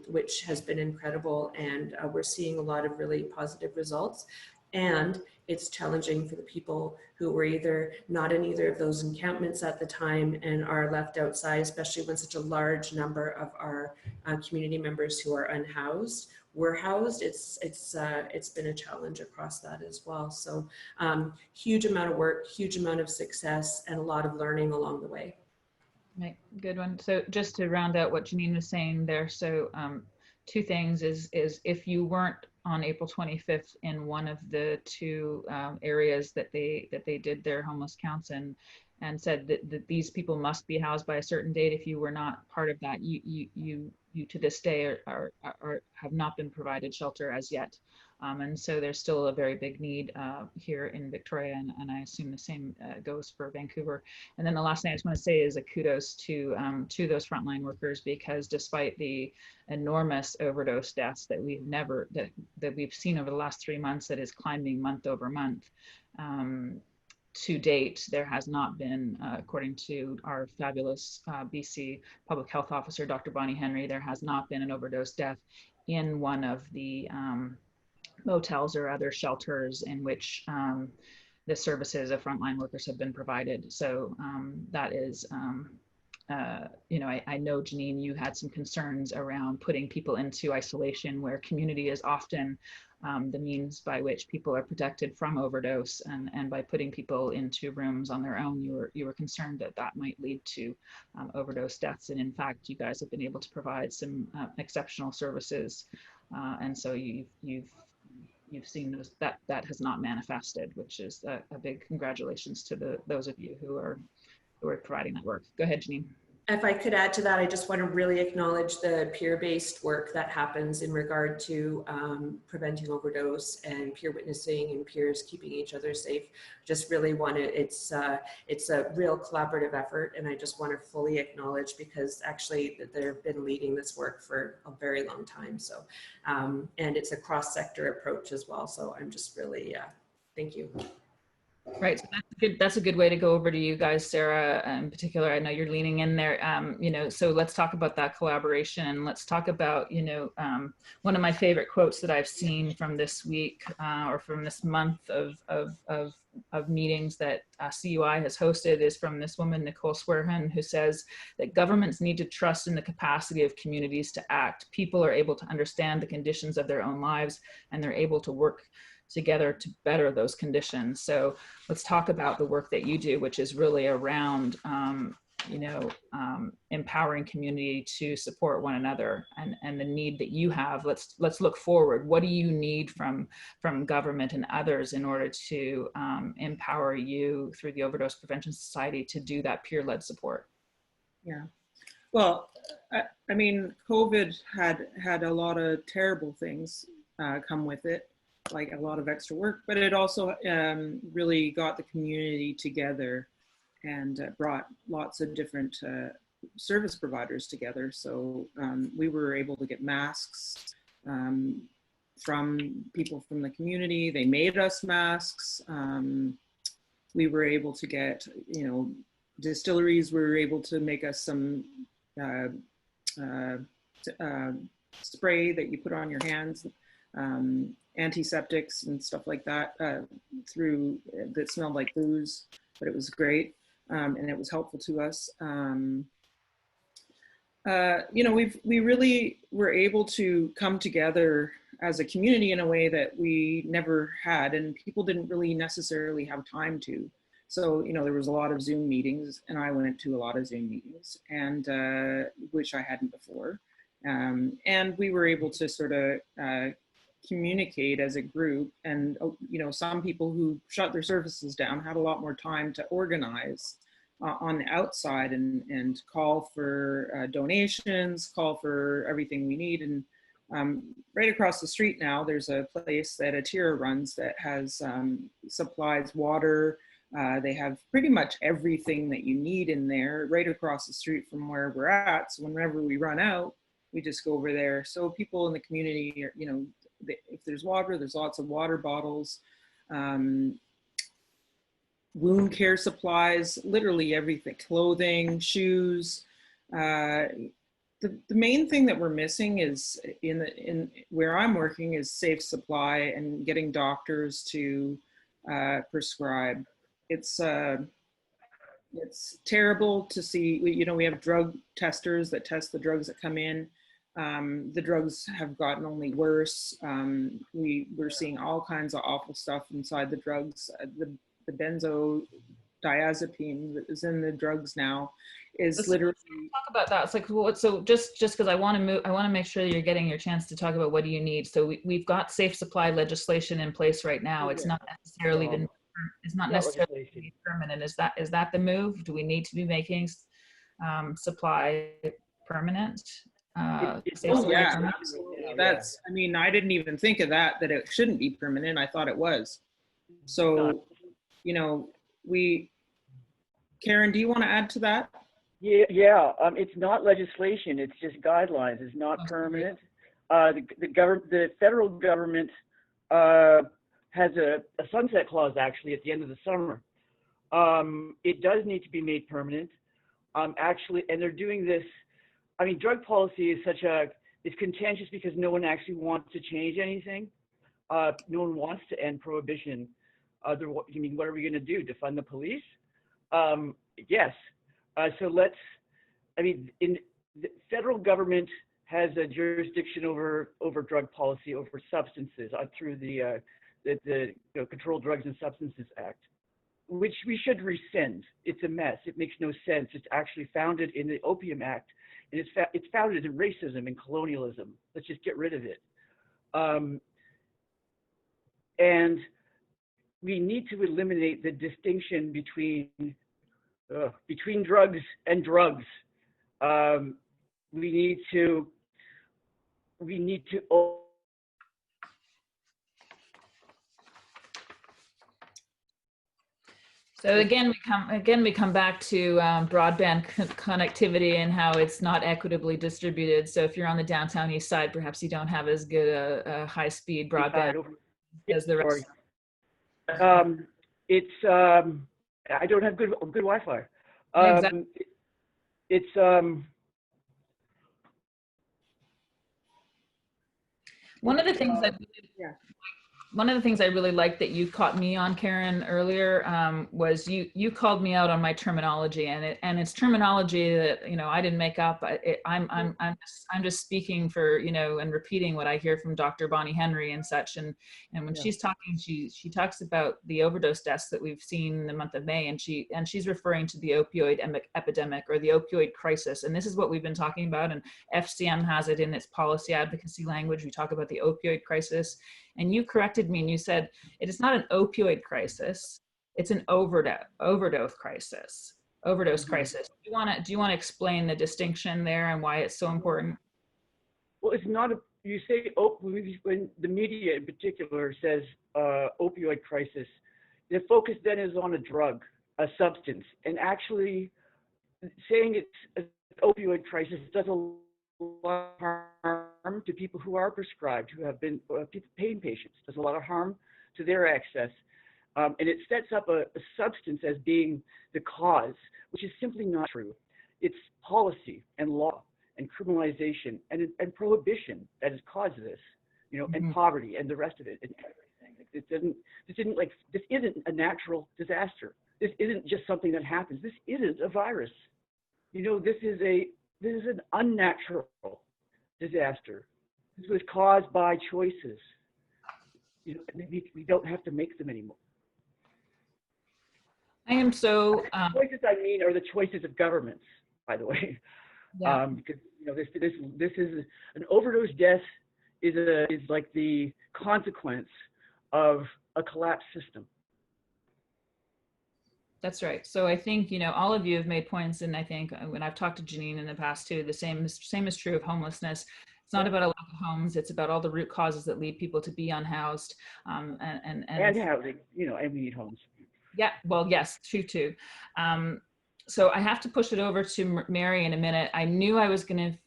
Speaker 3: which has been incredible. And we're seeing a lot of really positive results. And it's challenging for the people who were either not in either of those encampments at the time and are left outside, especially when such a large number of our community members who are unhoused were housed. It's been a challenge across that as well. So huge amount of work, huge amount of success, and a lot of learning along the way.
Speaker 1: Right, good one. So just to round out what Janine was saying there, so two things is if you weren't on April 25th in one of the two areas that they did their homeless counts and said that these people must be housed by a certain date, if you were not part of that, you to this day are have not been provided shelter as yet. And so there's still a very big need here in Victoria, and I assume the same goes for Vancouver. And then the last thing I just want to say is a kudos to those frontline workers, because despite the enormous overdose deaths that we've seen over the last 3 months, that is climbing month over month, to date, there has not been, according to our fabulous BC Public Health Officer, Dr. Bonnie Henry, there has not been an overdose death in one of the motels or other shelters in which the services of frontline workers have been provided. So that is, you know, I know, Janine, you had some concerns around putting people into isolation, where community is often the means by which people are protected from overdose, and by putting people into rooms on their own, you were concerned that that might lead to overdose deaths. And in fact, you guys have been able to provide some exceptional services, and so you've seen that has not manifested, which is a big congratulations to those of you who are providing that work. Go ahead, Janine.
Speaker 3: If I could add to that, I just want to really acknowledge the peer-based work that happens in regard to preventing overdose and peer witnessing and peers keeping each other safe. Just really want to, it's a real collaborative effort, and I just want to fully acknowledge, because actually they've been leading this work for a very long time. So, and it's a cross-sector approach as well. So I'm just really, thank you.
Speaker 1: Right, so that's a good way to go over to you guys, Sarah, in particular. I know you're leaning in there, you know, so let's talk about that collaboration, and let's talk about, you know, one of my favorite quotes that I've seen from this week or from this month of meetings that CUI has hosted is from this woman, Nicole Swearhen, who says that governments need to trust in the capacity of communities to act. People are able to understand the conditions of their own lives, and they're able to work together to better those conditions. So let's talk about the work that you do, which is really around, you know, empowering community to support one another, and the need that you have. Let's look forward. What do you need from government and others in order to empower you through the Overdose Prevention Society to do that peer-led support?
Speaker 5: Yeah, well, I mean, COVID had a lot of terrible things come with it, like a lot of extra work, but it also really got the community together and brought lots of different service providers together. So we were able to get masks from people from the community. They made us masks. We were able to get, you know, distilleries were able to make us some spray that you put on your hands, antiseptics and stuff like that, that smelled like booze, but it was great, and it was helpful to us. You know, we really were able to come together as a community in a way that we never had, and people didn't really necessarily have time to. So, you know, there was a lot of Zoom meetings, and I went to a lot of Zoom meetings, and which I hadn't before. And we were able to sort of communicate as a group, and you know, some people who shut their services down had a lot more time to organize on the outside and call for donations, call for everything we need. And right across the street now, there's a place that Atira runs that has supplies water. They have pretty much everything that you need in there right across the street from where we're at. So whenever we run out, we just go over there. So people in the community are, you know, if there's water, there's lots of water bottles, wound care supplies, literally everything, clothing, shoes. The the main thing that we're missing is in where I'm working is safe supply and getting doctors to prescribe. It's terrible to see, you know, we have drug testers that test the drugs that come in. The drugs have gotten only worse. We're seeing all kinds of awful stuff inside the drugs. The benzodiazepine that is in the drugs now is literally.
Speaker 1: Talk about that. It's like, so just because I want to make sure you're getting your chance to talk about what do you need. So we've got safe supply legislation in place right now. It's not necessarily necessarily permanent. Is that the move? Do we need to be making supply permanent?
Speaker 5: Yeah, absolutely. That's, I mean, I didn't even think of that it shouldn't be permanent. I thought it was. So, you know, Karen, do you want to add to that?
Speaker 4: Yeah. It's not legislation. It's just guidelines. It's not permanent. The federal government has a sunset clause actually at the end of the summer. It does need to be made permanent. Actually, and they're doing this. I mean, drug policy is it's contentious because no one actually wants to change anything. No one wants to end prohibition. You mean, what are we going to do? Defund the police? Yes. So in the federal government has a jurisdiction over drug policy, over substances through the Controlled Drugs and Substances Act, which we should rescind. It's a mess. It makes no sense. It's actually founded in the Opium Act, and it's founded in racism and colonialism. Let's just get rid of it. And we need to eliminate the distinction between drugs and drugs. We need to.
Speaker 1: So again, we come back to broadband connectivity and how it's not equitably distributed. So if you're on the downtown east side, perhaps you don't have as good a high-speed broadband as the rest.
Speaker 4: I don't have good Wi-Fi.
Speaker 1: Exactly. One of the things I really liked that you caught me on, Karen, earlier was you called me out on my terminology, and it's terminology that, you know, I didn't make up. I'm just speaking for, you know, and repeating what I hear from Dr. Bonnie Henry and such. And when she's talking, she talks about the overdose deaths that we've seen in the month of May, and she's referring to the opioid epidemic or the opioid crisis. And this is what we've been talking about, and FCM has it in its policy advocacy language. We talk about the opioid crisis. And you corrected me and you said, it is not an opioid crisis, it's an overdose crisis. Crisis. Do you want to explain the distinction there and why it's so important?
Speaker 4: Well, it's not you say, when the media in particular says opioid crisis, the focus then is on a drug, a substance. And actually saying it's an opioid crisis does a lot of harm to people who are prescribed, who have been pain patients. There's a lot of harm to their access. And it sets up a substance as being the cause, which is simply not true. It's policy and law and criminalization and prohibition that has caused this, you know, and poverty and the rest of it and everything. This isn't a natural disaster. This isn't just something that happens. This isn't a virus. You know, this is an unnatural disaster. This was caused by choices. You know, maybe we don't have to make them anymore.
Speaker 1: I am so.
Speaker 4: The choices I mean are the choices of governments, by the way.
Speaker 1: Yeah.
Speaker 4: Because, you know, this is an overdose death is like the consequence of a collapsed system.
Speaker 1: That's right. So I think, you know, all of you have made points, and I think when I've talked to Janine in the past too, the same is true of homelessness. It's not about a lack of homes. It's about all the root causes that lead people to be unhoused. And
Speaker 4: housing, you know, and we need homes.
Speaker 1: Yeah, well, yes, true too. So I have to push it over to Mary in a minute. I knew I was gonna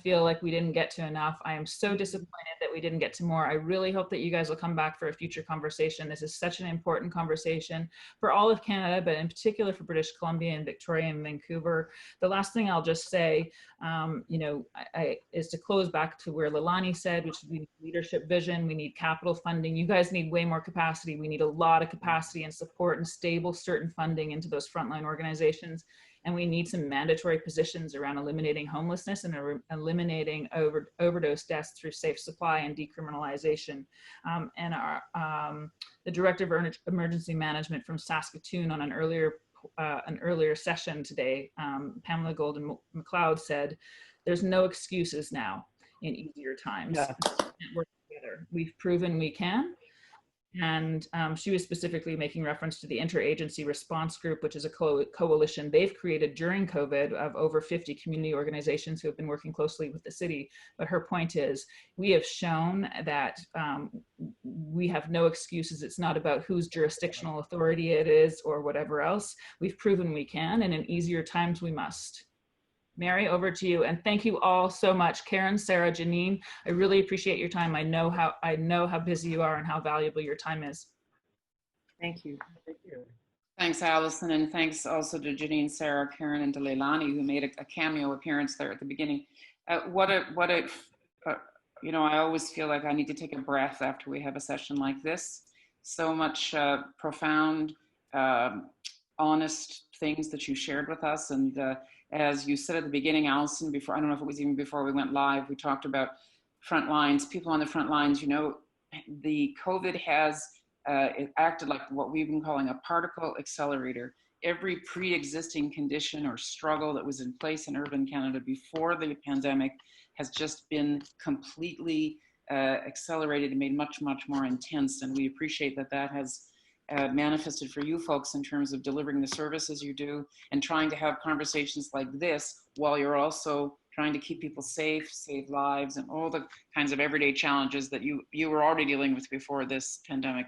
Speaker 1: feel like we didn't get to enough. I am so disappointed that we didn't get to more. I really hope that you guys will come back for a future conversation. This is such an important conversation for all of Canada, but in particular for British Columbia and Victoria and Vancouver. The last thing I'll just say, is to close back to where Leilani said, which is we need leadership vision, we need capital funding. You guys need way more capacity. We need a lot of capacity and support and stable, certain funding into those frontline organizations. And we need some mandatory positions around eliminating homelessness and eliminating overdose deaths through safe supply and decriminalization. And the Director of Emergency Management from Saskatoon on an earlier session today, Pamela Golden McLeod, said, "There's no excuses now in easier times."
Speaker 4: Yeah.
Speaker 1: Work together. We've proven we can. And she was specifically making reference to the Interagency Response Group, which is a coalition they've created during COVID of over 50 community organizations who have been working closely with the city. But her point is, we have shown that we have no excuses. It's not about whose jurisdictional authority it is or whatever else. We've proven we can, and in easier times we must. Mary, over to you. And thank you all so much. Karen, Sarah, Janine, I really appreciate your time. I know how busy you are and how valuable your time is.
Speaker 5: Thank you.
Speaker 4: Thank you.
Speaker 6: Thanks, Allison, and thanks also to Janine, Sarah, Karen, and to Leilani, who made a cameo appearance there at the beginning. I always feel like I need to take a breath after we have a session like this. So much profound, honest things that you shared with us. And as you said at the beginning, Allison, before, I don't know if it was even before we went live, we talked about front lines, people on the front lines. The COVID has it acted like what we've been calling a particle accelerator. Every pre-existing condition or struggle that was in place in urban Canada before the pandemic has just been completely accelerated and made much, much more intense. And we appreciate that has manifested for you folks in terms of delivering the services you do and trying to have conversations like this while you're also trying to keep people safe, save lives, and all the kinds of everyday challenges that you were already dealing with before this pandemic.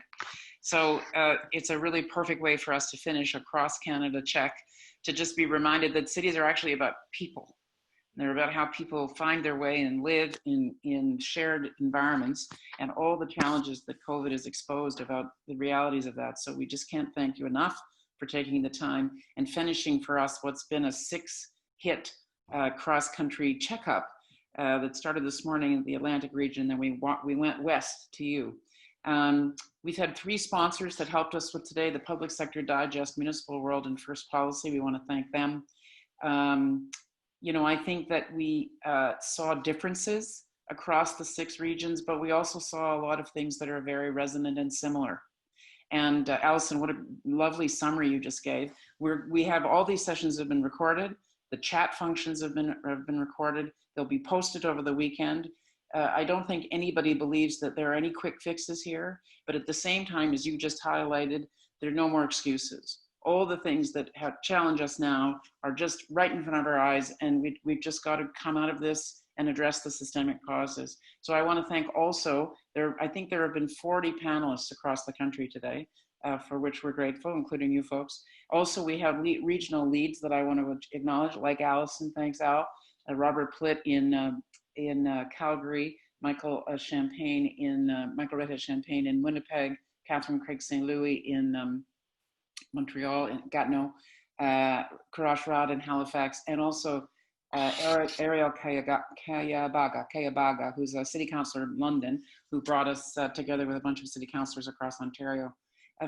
Speaker 6: So it's a really perfect way for us to finish a cross-Canada check, to just be reminded that cities are actually about people. They're about how people find their way and live in shared environments, and all the challenges that COVID has exposed about the realities of that. So we just can't thank you enough for taking the time and finishing for us what's been a 6-hit cross-country checkup that started this morning in the Atlantic region, then we went west to you. We've had 3 sponsors that helped us with today: the Public Sector Digest, Municipal World, and First Policy. We want to thank them. I think that we saw differences across the 6 regions, but we also saw a lot of things that are very resonant and similar. And Allison, what a lovely summary you just gave. We have all these sessions have been recorded. The chat functions have been recorded. They'll be posted over the weekend. I don't think anybody believes that there are any quick fixes here, but at the same time, as you just highlighted, there are no more excuses. All the things that challenge us now are just right in front of our eyes, and we've just got to come out of this and address the systemic causes. So I want to thank also, I think there have been 40 panelists across the country today, for which we're grateful, including you folks. Also, we have regional leads that I want to acknowledge, like Allison, thanks Al, Robert Plitt in Calgary, Michael Champagne Michael Redhead Champagne in Winnipeg, Catherine Craig St. Louis in Montreal, in Gatineau, Karash Rad in Halifax, and also Ariel Kayabaga, who's a city councillor in London, who brought us together with a bunch of city councillors across Ontario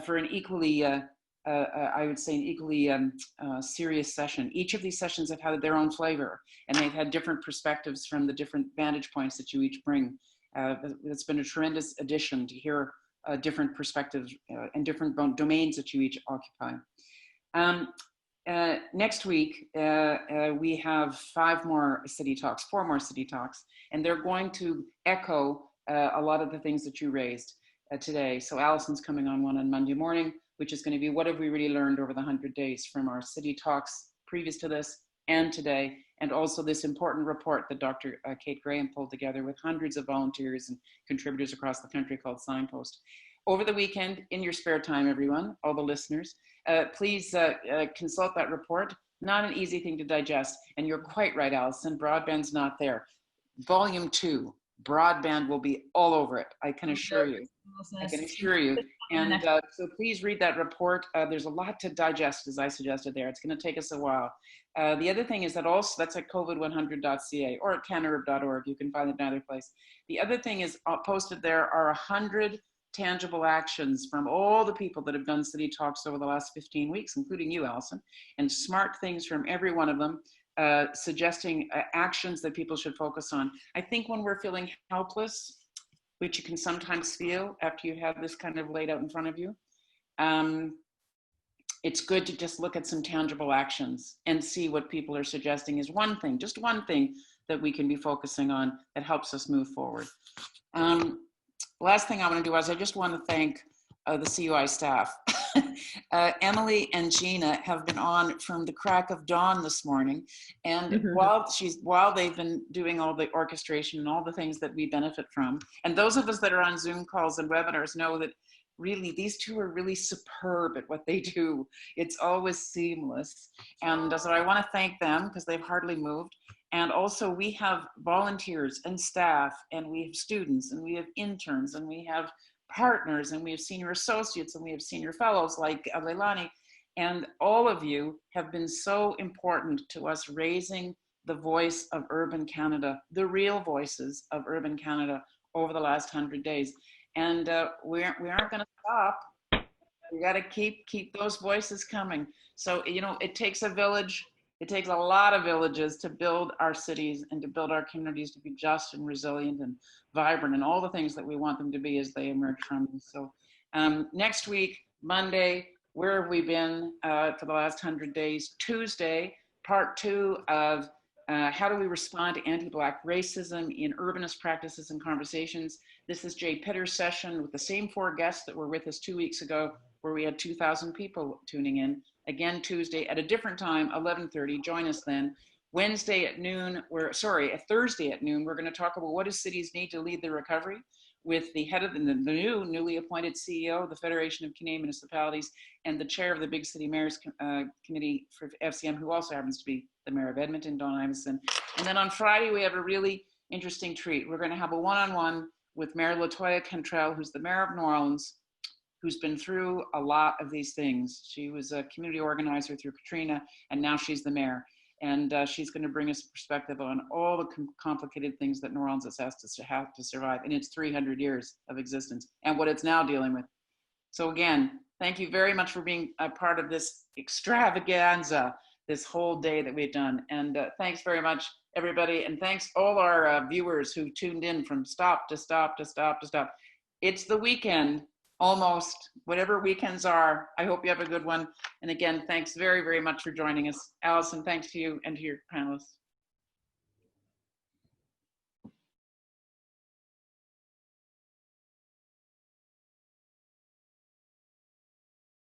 Speaker 6: for an equally, I would say, an equally serious session. Each of these sessions have had their own flavor, and they've had different perspectives from the different vantage points that you each bring. It's been a tremendous addition to hear different perspectives and different domains that you each occupy. Next week, we have 4 more city talks, and they're going to echo a lot of the things that you raised today. So Allison's coming on one on Monday morning, which is going to be what have we really learned over the 100 days from our city talks previous to this and today, and also this important report that Dr. Kate Graham pulled together with hundreds of volunteers and contributors across the country called Signpost. Over the weekend, in your spare time, everyone, all the listeners, please consult that report. Not an easy thing to digest. And you're quite right, Allison, broadband's not there. Volume 2, broadband will be all over it. I can assure you. I can assure you. And so please read that report. There's a lot to digest, as I suggested there. It's going to take us a while. The other thing is that also, that's at covid100.ca or at canurb.org. You can find it in either place. The other thing is posted there are 100 tangible actions from all the people that have done city talks over the last 15 weeks, including you, Allison, and smart things from every one of them, suggesting actions that people should focus on. I think when we're feeling helpless, which you can sometimes feel after you have this kind of laid out in front of you, it's good to just look at some tangible actions and see what people are suggesting is one thing, just one thing that we can be focusing on that helps us move forward. Last thing I want to do is I just want to thank the CUI staff. Emily and Gina have been on from the crack of dawn this morning, and while they've been doing all the orchestration and all the things that we benefit from, and those of us that are on Zoom calls and webinars know that really these two are really superb at what they do. It's always seamless, and so I want to thank them because they've hardly moved. And also we have volunteers and staff, and we have students, and we have interns, and we have partners, and we have senior associates, and we have senior fellows like Leilani. And all of you have been so important to us raising the voice of urban Canada, the real voices of urban Canada over the last 100 days. And we aren't going to stop. We got to keep those voices coming. So, you know, it takes a village. It takes a lot of villages to build our cities and to build our communities to be just and resilient and vibrant and all the things that we want them to be as they emerge from them. So next week, Monday, where have we been for the last 100 days? Tuesday, part 2 of how do we respond to anti-Black racism in urbanist practices and conversations. This is Jay Pitter's session with the same 4 guests that were with us 2 weeks ago, where we had 2,000 people tuning in. Again, Tuesday at a different time, 11:30. Join us then. Thursday at noon, we're going to talk about what do cities need to lead the recovery with the head of the newly appointed CEO of the Federation of Canadian Municipalities and the chair of the Big City Mayors Committee for FCM, who also happens to be the mayor of Edmonton, Don Iveson. And then on Friday, we have a really interesting treat. We're going to have a one-on-one with Mayor Latoya Cantrell, who's the mayor of New Orleans, who's been through a lot of these things. She was a community organizer through Katrina, and now she's the mayor. And she's going to bring us a perspective on all the complicated things that New Orleans has to have to survive in its 300 years of existence and what it's now dealing with. So again, thank you very much for being a part of this extravaganza, this whole day that we've done. And thanks very much, everybody. And thanks all our viewers who tuned in from stop to stop to stop to stop. It's the weekend. Almost, whatever weekends are. I hope you have a good one. And again, thanks very, very much for joining us. Allison, thanks to you and to your panelists.